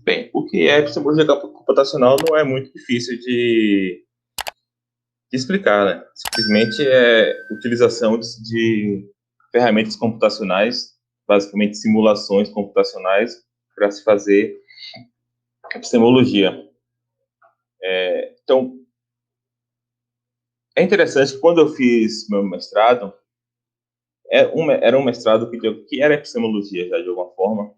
Bem, o que é epistemologia computacional não é muito difícil de explicar, né? Simplesmente é utilização de ferramentas computacionais, basicamente simulações computacionais, para se fazer epistemologia. Então, é interessante que quando eu fiz meu mestrado, era um mestrado que era epistemologia já de alguma forma,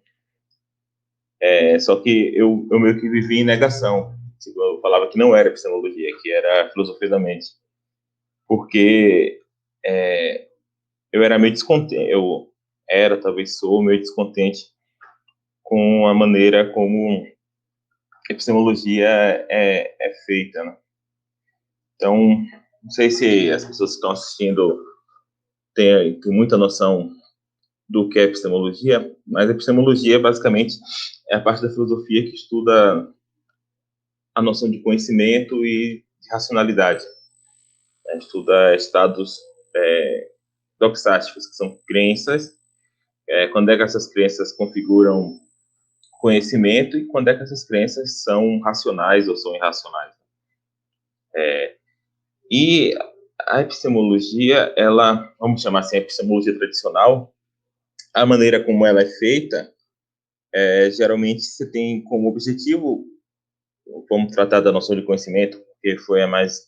só que eu meio que vivi em negação. Eu falava que não era epistemologia, que era filosofia da mente, porque eu era meio descontente, talvez sou meio descontente com a maneira como epistemologia é feita, né? Então, não sei se as pessoas que estão assistindo têm muita noção do que é epistemologia, mas a epistemologia, basicamente, é a parte da filosofia que estuda a noção de conhecimento e de racionalidade. Estuda estados doxásticos, que são crenças, quando é que essas crenças configuram conhecimento e quando é que essas crenças são racionais ou são irracionais. E a epistemologia, ela, vamos chamar assim, a epistemologia tradicional, a maneira como ela é feita, geralmente você tem como objetivo, vamos tratar da noção de conhecimento, que foi a mais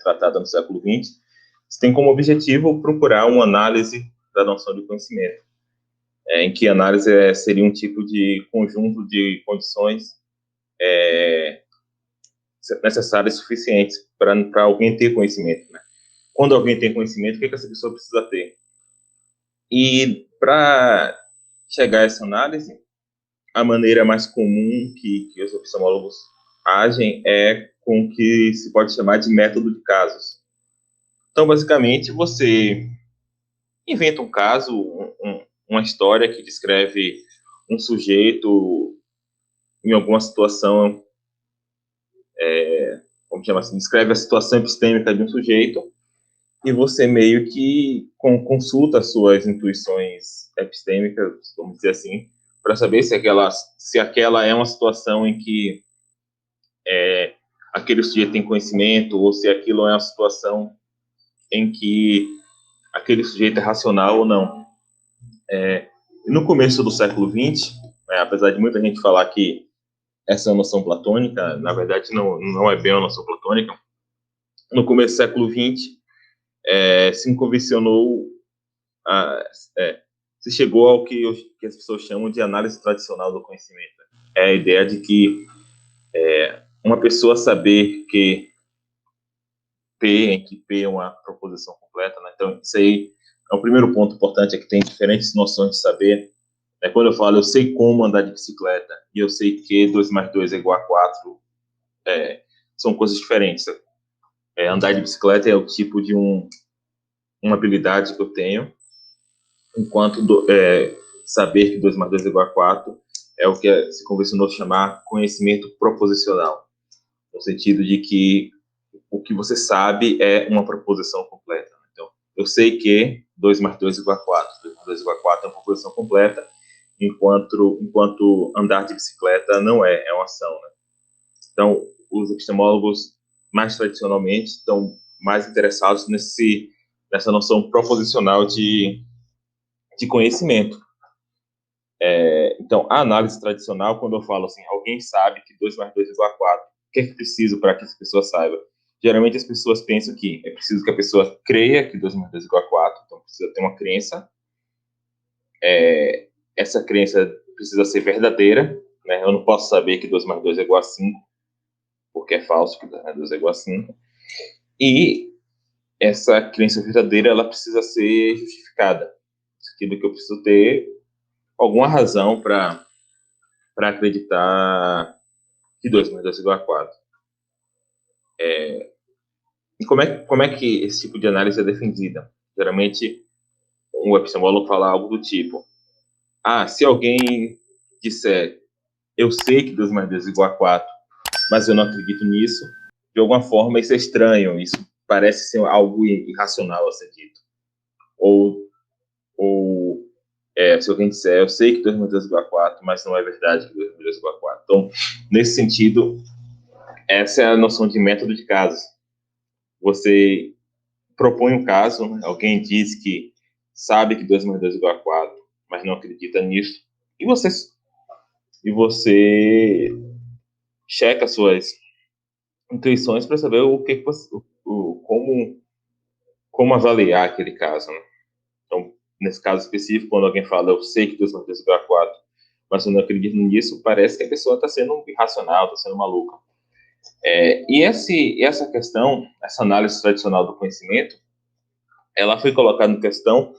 tratada no século XX, você tem como objetivo procurar uma análise da noção de conhecimento, em que análise seria um tipo de conjunto de condições necessárias e suficientes para alguém ter conhecimento, né? Quando alguém tem conhecimento, o que essa pessoa precisa ter? E para chegar a essa análise, a maneira mais comum que os epistemólogos agem é com o que se pode chamar de método de casos. Então, basicamente, você inventa um caso, uma história que descreve um sujeito em alguma situação, vamos chamar assim, descreve a situação epistêmica de um sujeito, e você meio que consulta as suas intuições epistêmicas, vamos dizer assim, para saber se aquela é uma situação em que aquele sujeito tem conhecimento, ou se aquilo é uma situação em que aquele sujeito é racional ou não. No começo do século XX, apesar de muita gente falar que essa é uma noção platônica, na verdade não é bem uma noção platônica, no começo do século XX se convencionou, se chegou ao que as pessoas chamam de análise tradicional do conhecimento. É a ideia de que uma pessoa saber que P é uma proposição completa, né? Então, isso aí é o primeiro ponto importante, é que tem diferentes noções de saber. Quando eu falo, eu sei como andar de bicicleta, e eu sei que 2 mais 2 é igual a 4, são coisas diferentes. Andar de bicicleta é o tipo de uma habilidade que eu tenho, enquanto saber que 2 mais 2 é igual a 4 é o que se convencionou chamar conhecimento proposicional, no sentido de que o que você sabe é uma proposição completa. Então, eu sei que 2 mais 2 é igual a 4, 2 mais 2 é igual a 4 é uma proposição completa, enquanto andar de bicicleta não é uma ação, né? Então, os epistemólogos, mais tradicionalmente, estão mais interessados nessa noção proposicional de conhecimento. Então, a análise tradicional, quando eu falo assim, alguém sabe que 2 mais 2 é igual a 4, o que é preciso para que essa pessoa saiba? Geralmente as pessoas pensam que é preciso que a pessoa creia que 2 mais 2 é igual a 4, então precisa ter uma crença. Essa crença precisa ser verdadeira, né? Eu não posso saber que 2 mais 2 é igual a 5, porque é falso que 2 mais 2 é igual a 5. E essa crença verdadeira, ela precisa ser justificada. Aquilo que eu preciso ter alguma razão para acreditar que 2 mais 2 é igual a 4. E como é que esse tipo de análise é defendida? Geralmente, um epistemólogo fala algo do tipo: se alguém disser, eu sei que 2 mais 2 é igual a 4, mas eu não acredito nisso, de alguma forma isso é estranho, isso parece ser algo irracional a ser dito. Ou Se alguém disser, eu sei que 2 mais 2 é igual a 4, mas não é verdade que 2 mais 2 é igual a 4. Então, nesse sentido, essa é a noção de método de casos. Você propõe um caso, né? Alguém diz que sabe que 2 mais 2 é igual a 4, mas não acredita nisso, e você checa suas intuições para saber o que você, como avaliar aquele caso, né? Então, nesse caso específico, quando alguém fala, eu sei que 2 mais 2 é igual a 4, mas eu não acredito nisso, parece que a pessoa está sendo irracional, está sendo maluca. Essa questão, essa análise tradicional do conhecimento, ela foi colocada em questão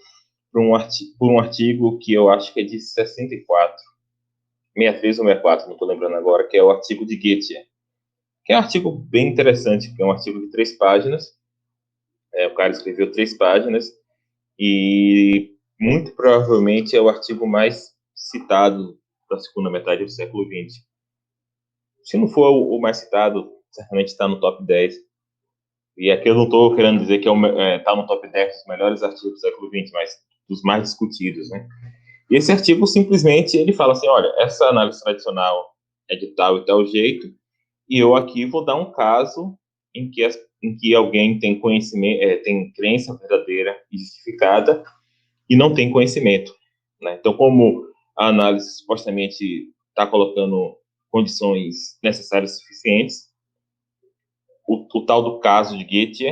por um artigo que eu acho que é de 64, 63 ou 64, não estou lembrando agora, que é o artigo de Goethe, que é um artigo bem interessante, que é um artigo de 3 páginas. O cara escreveu 3 páginas e muito provavelmente é o artigo mais citado da segunda metade do século XX. Se não for o mais citado, certamente está no top 10. E aqui eu não estou querendo dizer que está no top 10 dos melhores artigos do século XX, mas dos mais discutidos, né? E esse artigo simplesmente ele fala assim, olha, essa análise tradicional é de tal e tal jeito, e eu aqui vou dar um caso em que alguém tem conhecimento, tem crença verdadeira e justificada e não tem conhecimento, né? Então, como a análise supostamente está colocando condições necessárias e suficientes, o tal do caso de Goethe,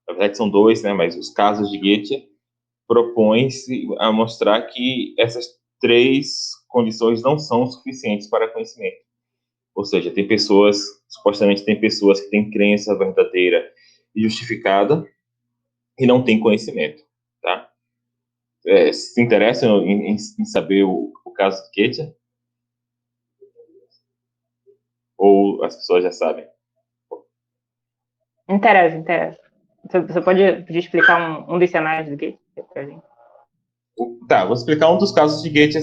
na verdade são dois, né? Mas os casos de Goethe propõem-se a mostrar que essas 3 condições não são suficientes para conhecimento. Ou seja, supostamente tem pessoas que têm crença verdadeira e justificada e não têm conhecimento, tá? Se interessam em saber o caso de Goethe? Ou as pessoas já sabem? Interessa, interessa. Você pode explicar um dos cenários do Gate pra gente? Tá, vou explicar um dos casos de Goethe.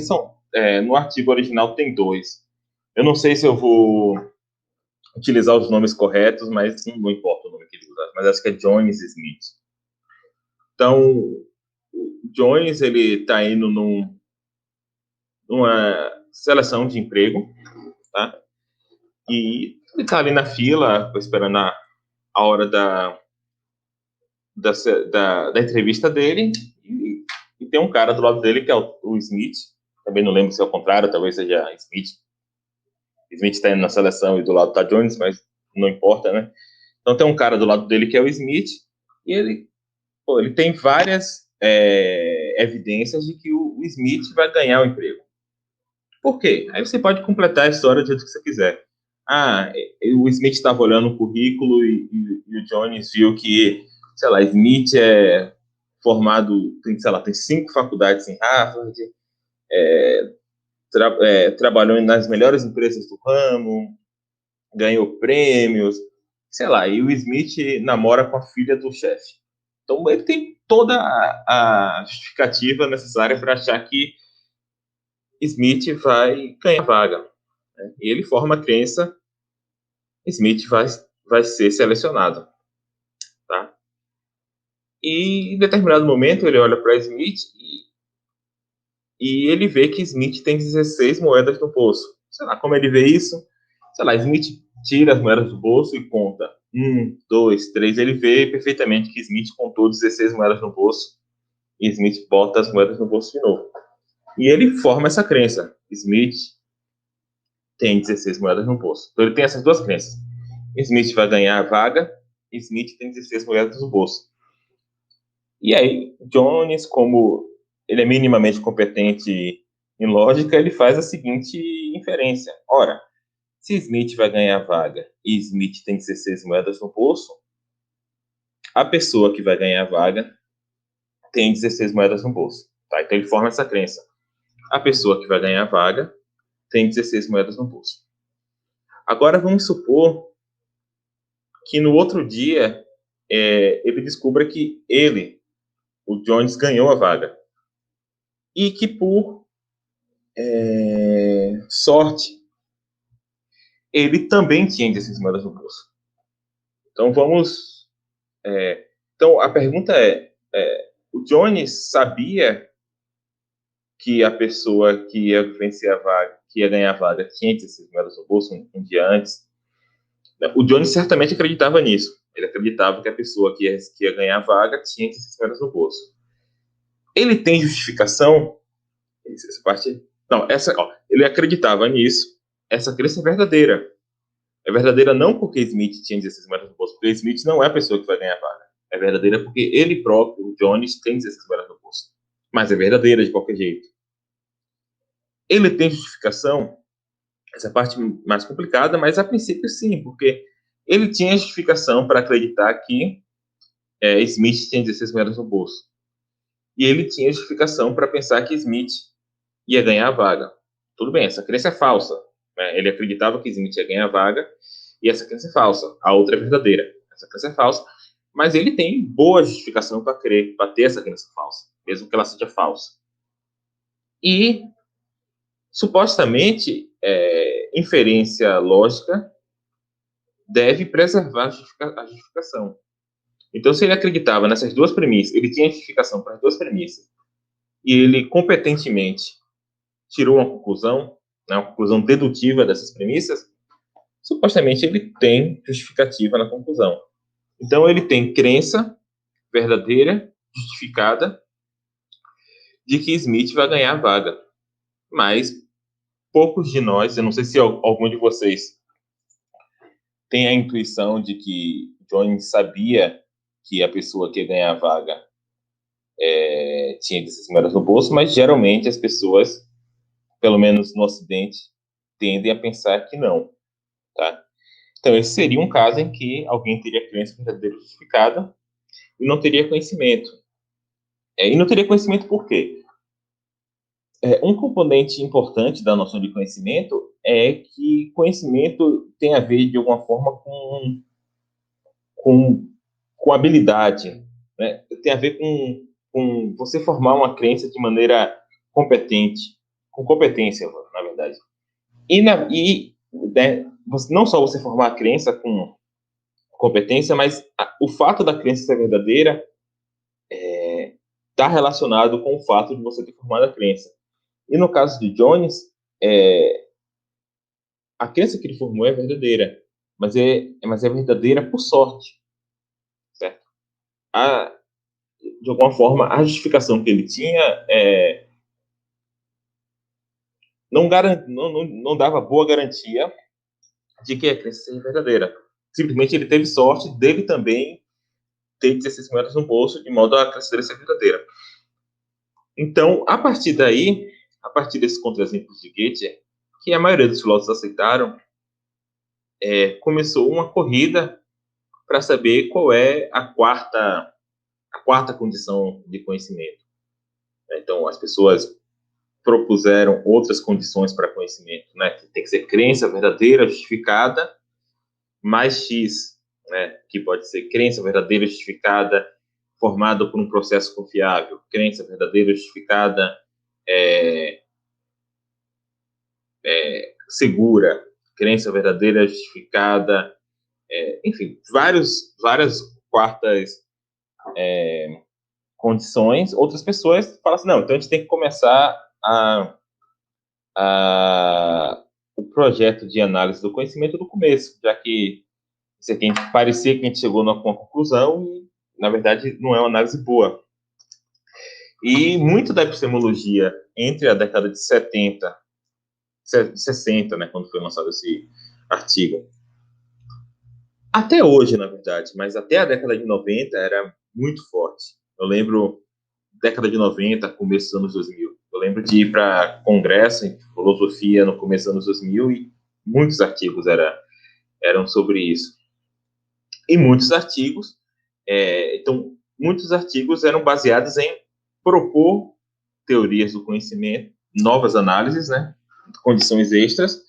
No artigo original tem 2. Eu não sei se eu vou utilizar os nomes corretos, mas não importa o nome que ele usa, mas acho que é Jones Smith. Então, o Jones, ele está indo numa seleção de emprego, tá? E ele está ali na fila, esperando a hora da, da entrevista dele, e tem um cara do lado dele, que é o Smith, também não lembro se é o contrário, talvez seja Smith. Smith está indo na seleção e do lado está Jones, mas não importa, né? Então tem um cara do lado dele que é o Smith, e ele tem várias evidências de que o Smith vai ganhar o emprego. Por quê? Aí você pode completar a história do jeito que você quiser. O Smith estava olhando o currículo e o Jones viu que, sei lá, Smith é formado, tem 5 faculdades em Harvard, trabalhou nas melhores empresas do ramo, ganhou prêmios, sei lá, e o Smith namora com a filha do chefe. Então ele tem toda a justificativa necessária para achar que Smith vai ganhar a vaga, né? E ele forma a crença, Smith vai ser selecionado, tá? E em determinado momento ele olha para Smith e ele vê que Smith tem 16 moedas no bolso. Sei lá, como ele vê isso? Sei lá, Smith tira as moedas do bolso e conta. 2, 3. Ele vê perfeitamente que Smith contou 16 moedas no bolso e Smith bota as moedas no bolso de novo. E ele forma essa crença. Smith tem 16 moedas no bolso. Então ele tem essas duas crenças. Smith vai ganhar a vaga, Smith tem 16 moedas no bolso. E aí, Jones, como ele é minimamente competente em lógica, ele faz a seguinte inferência. Ora, se Smith vai ganhar a vaga e Smith tem 16 moedas no bolso, a pessoa que vai ganhar a vaga tem 16 moedas no bolso. Tá? Então ele forma essa crença. A pessoa que vai ganhar a vaga tem 16 moedas no bolso. Agora vamos supor que no outro dia ele descubra que o Jones, ganhou a vaga. E que por sorte, ele também tinha 16 moedas no bolso. Então vamos. Então a pergunta o Jones sabia que a pessoa que ia vencer a vaga, que ia ganhar a vaga, tinha 16 moedas no bolso um dia antes. O Jones certamente acreditava nisso. Ele acreditava que a pessoa que ia ganhar a vaga tinha 16 moedas no bolso. Ele tem justificação? Essa parte, não, ele acreditava nisso. Essa crença é verdadeira. É verdadeira não porque Smith tinha 16 moedas no bolso, porque Smith não é a pessoa que vai ganhar a vaga. É verdadeira porque ele próprio, o Jones, tem 16 moedas no bolso. Mas é verdadeira de qualquer jeito. Ele tem justificação? Essa é a parte mais complicada, mas a princípio sim, porque ele tinha justificação para acreditar que Smith tinha 16 moedas no bolso. E ele tinha justificação para pensar que Smith ia ganhar a vaga. Tudo bem, essa crença é falsa. Né? Ele acreditava que Smith ia ganhar a vaga, e essa crença é falsa. A outra é verdadeira. Essa crença é falsa, mas ele tem boa justificação para crer, para ter essa crença falsa, mesmo que ela seja falsa. E, supostamente, inferência lógica deve preservar a justificação. Então, se ele acreditava nessas duas premissas, ele tinha justificação para as duas premissas, e ele competentemente tirou uma conclusão, né, uma conclusão dedutiva dessas premissas, supostamente ele tem justificativa na conclusão. Então, ele tem crença verdadeira, justificada, de que Smith vai ganhar a vaga. Mas poucos de nós, eu não sei se algum de vocês tem a intuição de que Jones sabia que a pessoa que ia ganhar a vaga tinha 16 moedas no bolso, mas geralmente as pessoas, pelo menos no Ocidente, tendem a pensar que não, tá? Então, esse seria um caso em que alguém teria crença verdadeira justificada e não teria conhecimento. E não teria conhecimento por quê? Um componente importante da noção de conhecimento é que conhecimento tem a ver, de alguma forma, com habilidade, né? Tem a ver com você formar uma crença de maneira competente, com competência, na verdade. Né, não só você formar a crença com competência, mas o fato da crença ser verdadeira está relacionado com o fato de você ter formado a crença. E no caso de Jones, a crença que ele formou é verdadeira, mas é verdadeira por sorte, certo? De alguma forma, a justificação que ele tinha não dava boa garantia de que a crença seja verdadeira. Simplesmente ele teve sorte dele também ter 16 moedas no bolso, de modo a crença dele ser verdadeira. Então, a partir daí, a partir desses contra-exemplos de Goethe, que a maioria dos filósofos aceitaram, começou uma corrida para saber qual é a quarta condição de conhecimento. Então, as pessoas propuseram outras condições para conhecimento, né? Tem que ser crença verdadeira, justificada, mais X, né? Que pode ser crença verdadeira, justificada, formada por um processo confiável, crença verdadeira, justificada, segura, crença verdadeira, justificada, enfim, várias quartas condições. Outras pessoas falam assim, não, então a gente tem que começar o projeto de análise do conhecimento do começo, já que isso aqui parecia que a gente chegou numa conclusão e, na verdade, não é uma análise boa. E muito da epistemologia entre a década de 70 e 60, né, quando foi lançado esse artigo, até hoje, na verdade, mas até a década de 90 era muito forte. Eu lembro, década de 90, começo dos anos 2000. Eu lembro de ir para congresso em filosofia no começo dos anos 2000 e muitos artigos eram sobre isso. E muitos artigos, muitos artigos eram baseados em propor teorias do conhecimento, novas análises, né, condições extras,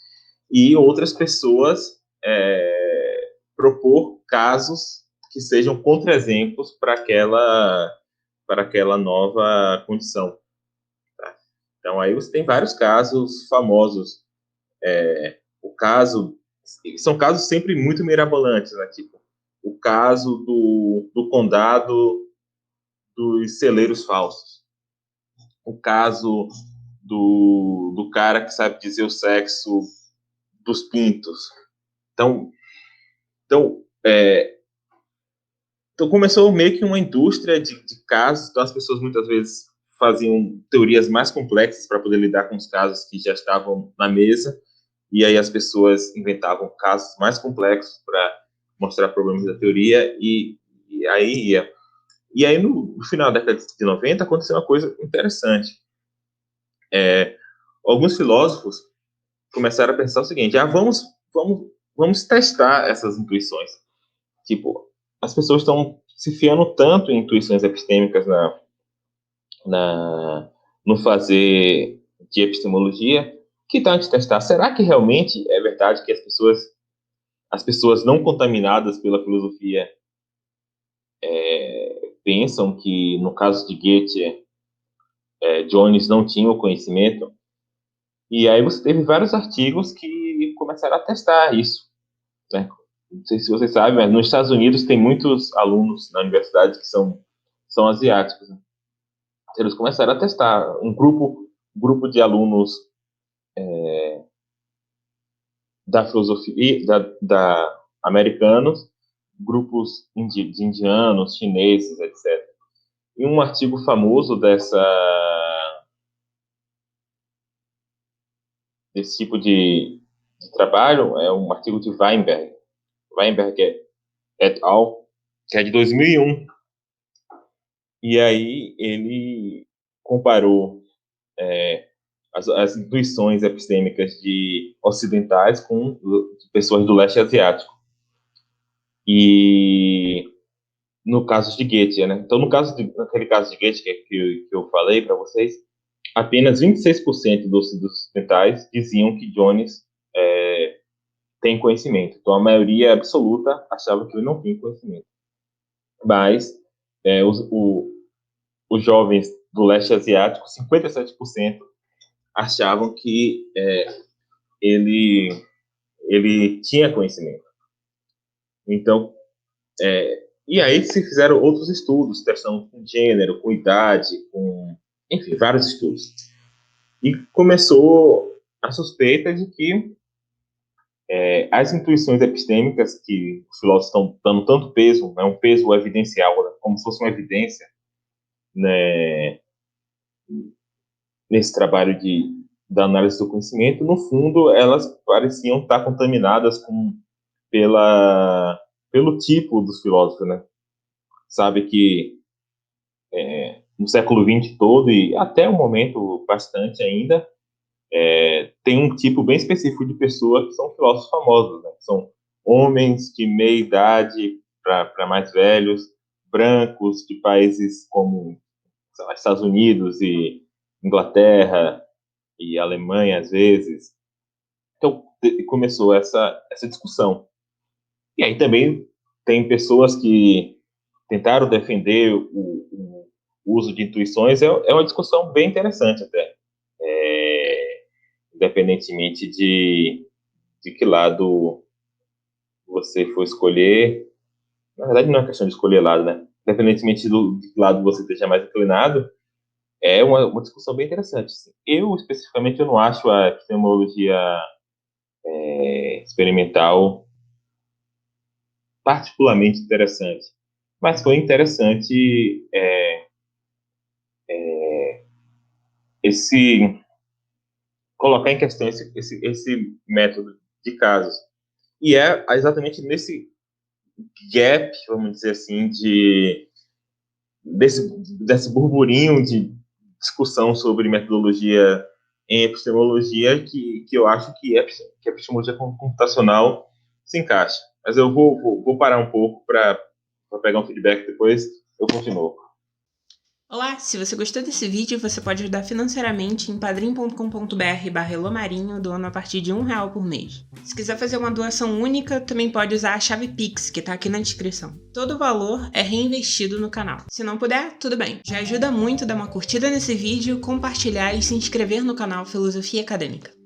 e outras pessoas propor casos que sejam contra-exemplos para aquela nova condição. Tá? Então, aí você tem vários casos famosos. São casos sempre muito mirabolantes, né? Tipo, o caso do condado dos celeiros falsos. O caso do cara que sabe dizer o sexo dos pintos. Então começou meio que uma indústria de casos. Então as pessoas muitas vezes faziam teorias mais complexas para poder lidar com os casos que já estavam na mesa, e aí as pessoas inventavam casos mais complexos para mostrar problemas da teoria, e aí ia. E aí no final da década de 90 aconteceu uma coisa interessante. Alguns filósofos começaram a pensar o seguinte: vamos testar essas intuições. Tipo, as pessoas estão se fiando tanto em intuições epistêmicas no fazer de epistemologia, que tal a gente testar? Será que realmente é verdade que as pessoas não contaminadas pela filosofia pensam que, no caso de Goethe, Jones não tinha o conhecimento? E aí você teve vários artigos que começaram a testar isso, né? Não sei se você sabe, mas nos Estados Unidos tem muitos alunos na universidade que são asiáticos, né? Eles começaram a testar um grupo de alunos da filosofia, da americanos, grupos de indianos, chineses, etc. E um artigo famoso desse tipo de trabalho é um artigo de Weinberg et al., que é de 2001. E aí ele comparou as intuições epistêmicas de ocidentais com de pessoas do leste asiático. E no caso de Goethe, né? Então, naquele caso de Goethe que eu falei para vocês, apenas 26% dos ocidentais diziam que Jones tem conhecimento. Então, a maioria absoluta achava que ele não tinha conhecimento. Mas os jovens do leste asiático, 57%, achavam que ele tinha conhecimento. Então, e aí se fizeram outros estudos, testando com gênero, com idade, enfim, vários estudos. E começou a suspeita de que as intuições epistêmicas que os filósofos estão dando tanto peso, um peso evidencial, né, como se fosse uma evidência, né, nesse trabalho da análise do conhecimento, no fundo, elas pareciam estar contaminadas pelo tipo dos filósofos, né? Sabe que no século XX todo, e até o momento bastante ainda, tem um tipo bem específico de pessoa que são filósofos famosos, né? São homens de meia idade para mais velhos, brancos, de países como Estados Unidos e Inglaterra e Alemanha, às vezes. Então, começou essa discussão. E aí também tem pessoas que tentaram defender o uso de intuições. É uma discussão bem interessante até. Independentemente de que lado você for escolher. Na verdade, não é questão de escolher lado, né? Independentemente de que lado você esteja mais inclinado, é uma discussão bem interessante. Assim. Eu, especificamente, eu não acho a epistemologia experimental particularmente interessante. Mas foi interessante colocar em questão esse método de casos. E é exatamente nesse gap, vamos dizer assim, desse burburinho de discussão sobre metodologia em epistemologia que eu acho que a epistemologia computacional se encaixa. Mas eu vou parar um pouco para pegar um feedback, depois eu continuo. Olá, se você gostou desse vídeo, você pode ajudar financeiramente em padrim.com.br/elomarinho, doando a partir de R$1 por mês. Se quiser fazer uma doação única, também pode usar a chave Pix, que tá aqui na descrição. Todo o valor é reinvestido no canal. Se não puder, tudo bem. Já ajuda muito dar uma curtida nesse vídeo, compartilhar e se inscrever no canal Filosofia Acadêmica.